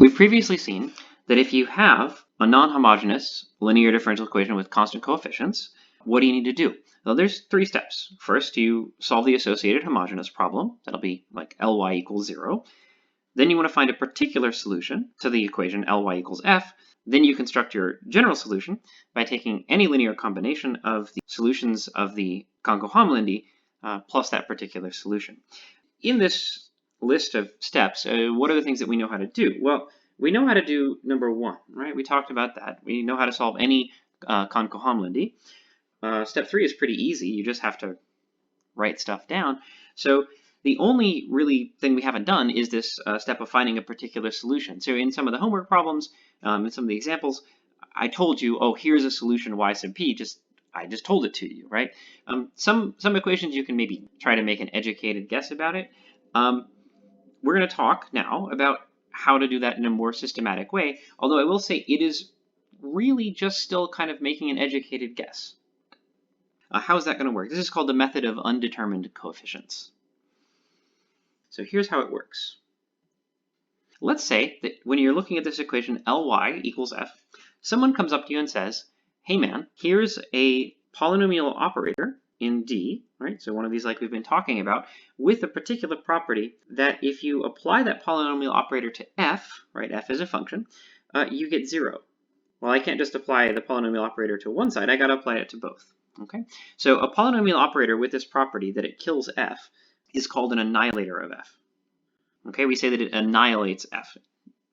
We've previously seen that if you have a non-homogeneous linear differential equation with constant coefficients, what do you need to do? Well, there's 3 steps. First, you solve the associated homogeneous problem. That'll be like Ly equals 0. Then you want to find a particular solution to the equation Ly equals f. Then you construct your general solution by taking any linear combination of the solutions of the concohomolendy plus that particular solution. In this list of steps, what are the things that we know how to do? Well, we know how to do number 1, right? We talked about that. We know how to solve any concohomolendy. Step 3 is pretty easy. You just have to write stuff down. So the only really thing we haven't done is this step of finding a particular solution. So in some of the homework problems, in some of the examples, I told you, oh, here's a solution y sub p. I just told it to you, right? Some equations you can maybe try to make an educated guess about it. We're going to talk now about how to do that in a more systematic way, although I will say it is really just still kind of making an educated guess. How is that going to work? This is called the method of undetermined coefficients. So here's how it works. Let's say that when you're looking at this equation Ly equals f, someone comes up to you and says, hey man, here's a polynomial operator in D, right? So one of these like we've been talking about, with a particular property that if you apply that polynomial operator to f, right, f is a function, you get 0. Well, I can't just apply the polynomial operator to one side, I got to apply it to both, okay? So a polynomial operator with this property that it kills f is called an annihilator of f. Okay, we say that it annihilates f,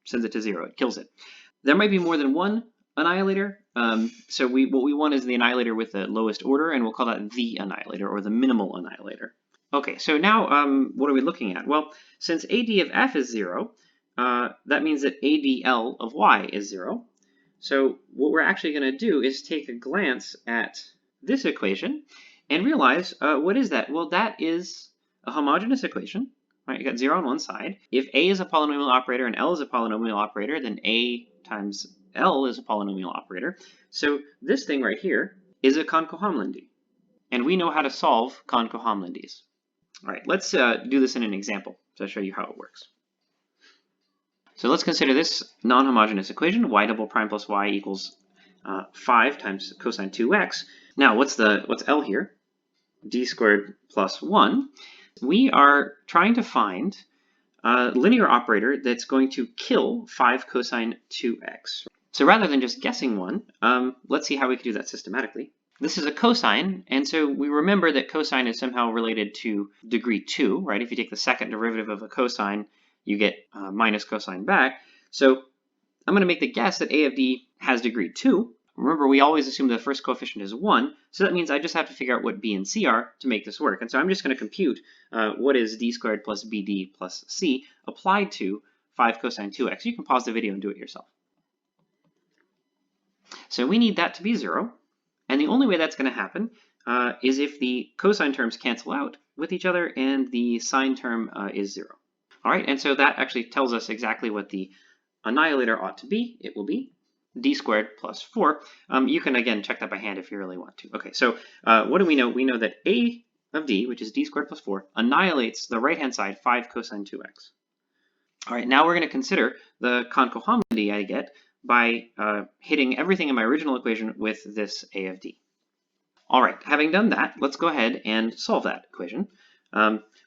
sends it to 0, it kills it. There might be more than one annihilator. So what we want is the annihilator with the lowest order, and we'll call that the annihilator or the minimal annihilator. Okay, so now what are we looking at? Well, since AD of f is 0, that means that ADL of y is 0. So what we're actually going to do is take a glance at this equation and realize what is that? Well, that is a homogeneous equation. Right, you got 0 on one side. If A is a polynomial operator and L is a polynomial operator, then A times L is a polynomial operator. So this thing right here is a concohomolendy. And we know how to solve concohomolendies. All right, let's do this in an example to show you how it works. So let's consider this non-homogeneous equation, y double prime plus y equals 5 times cosine 2x. Now, what's L here? D squared plus 1. We are trying to find a linear operator that's going to kill 5 cosine 2x. So rather than just guessing one, let's see how we can do that systematically. This is a cosine, and so we remember that cosine is somehow related to degree 2, right? If you take the second derivative of a cosine, you get minus cosine back. So I'm going to make the guess that a of d has degree 2. Remember, we always assume the first coefficient is 1, so that means I just have to figure out what b and c are to make this work. And so I'm just going to compute what is d squared plus bd plus c applied to 5 cosine 2x. You can pause the video and do it yourself. So we need that to be 0, and the only way that's going to happen is if the cosine terms cancel out with each other and the sine term is 0. All right, and so that actually tells us exactly what the annihilator ought to be. It will be d squared plus 4. You can, again, check that by hand if you really want to. Okay, so what do we know? We know that a of d, which is d squared plus 4, annihilates the right-hand side 5 cosine 2x. All right, now we're going to consider the concohomolendy I get by hitting everything in my original equation with this a of d. All right, having done that, let's go ahead and solve that equation.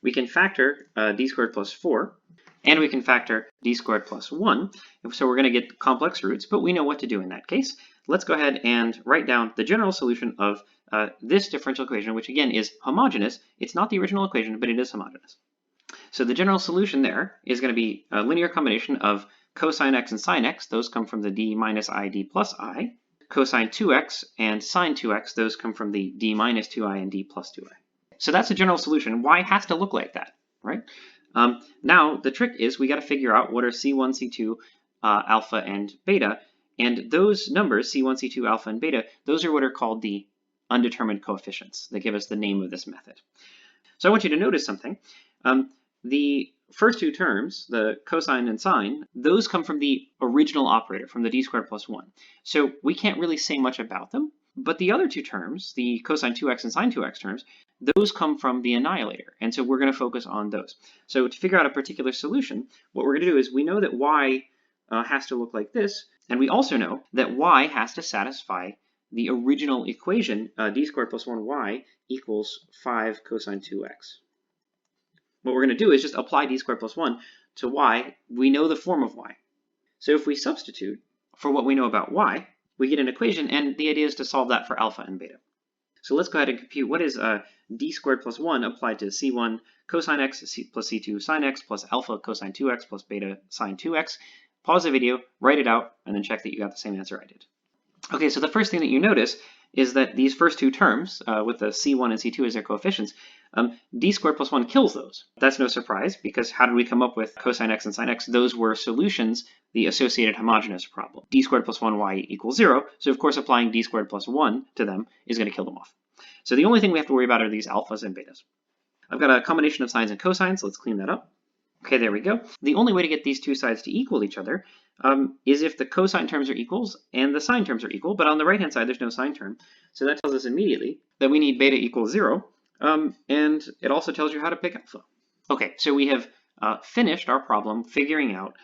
We can factor d squared plus 4, and we can factor d squared plus 1. So we're going to get complex roots, but we know what to do in that case. Let's go ahead and write down the general solution of this differential equation, which again is homogeneous. It's not the original equation, but it is homogeneous. So the general solution there is going to be a linear combination of cosine x and sine x. Those come from the d minus I, d plus I. Cosine 2x and sine 2x, those come from the d minus 2i and d plus 2i. So that's a general solution. Y has to look like that, right? Now, the trick is we got to figure out what are C1, C2, alpha, and beta. And those numbers, C1, C2, alpha, and beta, those are what are called the undetermined coefficients. They give us the name of this method. So I want you to notice something. The first two terms, the cosine and sine, those come from the original operator, from the d squared plus 1. So we can't really say much about them. But the other two terms, the cosine 2x and sine 2x terms, those come from the annihilator. And so we're going to focus on those. So to figure out a particular solution, what we're going to do is we know that y has to look like this. And we also know that y has to satisfy the original equation, d squared plus 1y equals 5 cosine 2x. What we're going to do is just apply d squared plus 1 to y. We know the form of y. So if we substitute for what we know about y, we get an equation, and the idea is to solve that for alpha and beta. So let's go ahead and compute what is d squared plus 1 applied to c1 cosine x plus c2 sine x plus alpha cosine 2x plus beta sine 2x. Pause the video, write it out, and then check that you got the same answer I did. Okay, so the first thing that you notice is that these first two terms, with the c1 and c2 as their coefficients, d squared plus 1 kills those. That's no surprise, because how did we come up with cosine x and sine x? Those were solutions, the associated homogeneous problem. D squared plus 1y equals 0, so of course applying d squared plus 1 to them is going to kill them off. So the only thing we have to worry about are these alphas and betas. I've got a combination of sines and cosines, so let's clean that up. Okay, there we go. The only way to get these two sides to equal each other is if the cosine terms are equals and the sine terms are equal, but on the right-hand side there's no sine term. So that tells us immediately that we need beta equals 0, and it also tells you how to pick alpha. Okay, so we have finished our problem figuring out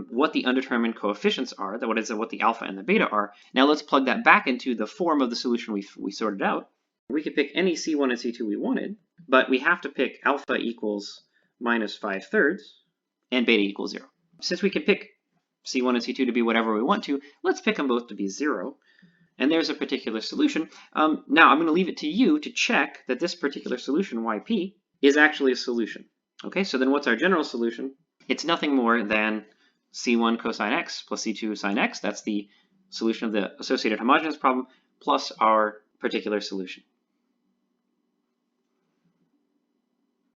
what the undetermined coefficients are, what the alpha and the beta are. Now let's plug that back into the form of the solution we sorted out. We could pick any c1 and c2 we wanted, but we have to pick alpha equals minus 5/3 and beta equals 0. Since we can pick c1 and c2 to be whatever we want to, let's pick them both to be 0. And there's a particular solution. Now I'm going to leave it to you to check that this particular solution, yp, is actually a solution. Okay, so then what's our general solution? It's nothing more than c1 cosine x plus c2 sine x. That's the solution of the associated homogeneous problem plus our particular solution.